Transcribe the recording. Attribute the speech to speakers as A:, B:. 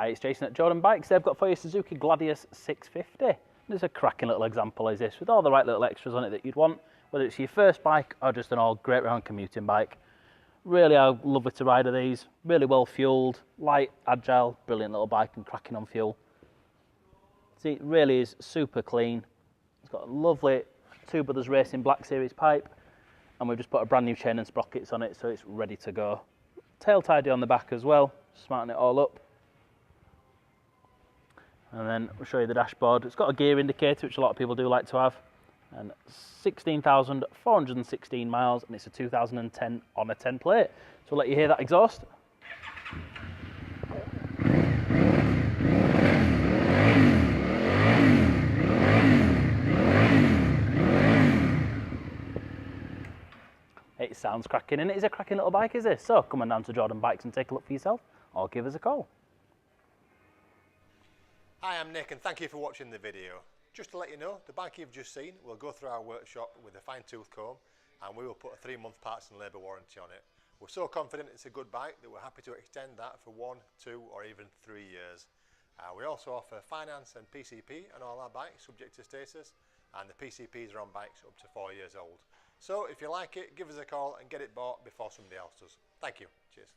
A: Hi, it's Jason at Jordanbikes. They've got for you Suzuki Gladius 650. There's a cracking little example as this, with all the right little extras on it that you'd want, whether it's your first bike or just an all great round commuting bike. Really, I love it to ride of these. Really well fueled, light, agile, brilliant little bike and cracking on fuel. See, it really is super clean. It's got a lovely Two Brothers Racing Black Series pipe, and we've just put a brand new chain and sprockets on it, so it's ready to go. Tail tidy on the back as well, smarten it all up. And then we'll show you the dashboard. It's got a gear indicator, which a lot of people do like to have, and 16,416 miles, and it's a 2010 on a 10 plate. So we'll let you hear that exhaust. It sounds cracking, and it is a cracking little bike, is this? So come on down to Jordanbikes and take a look for yourself, or give us a call.
B: Hi, I'm Nick and thank you for watching the video. Just to let you know, the bike you've just seen will go through our workshop with a fine-tooth comb, and we will put a 3-month parts and labour warranty on it. We're so confident it's a good bike that we're happy to extend that for 1, 2 or even 3 years. We also offer finance and PCP on all our bikes subject to status, and the PCPs are on bikes up to 4 years old. So if you like it, give us a call and get it bought before somebody else does. Thank you. Cheers.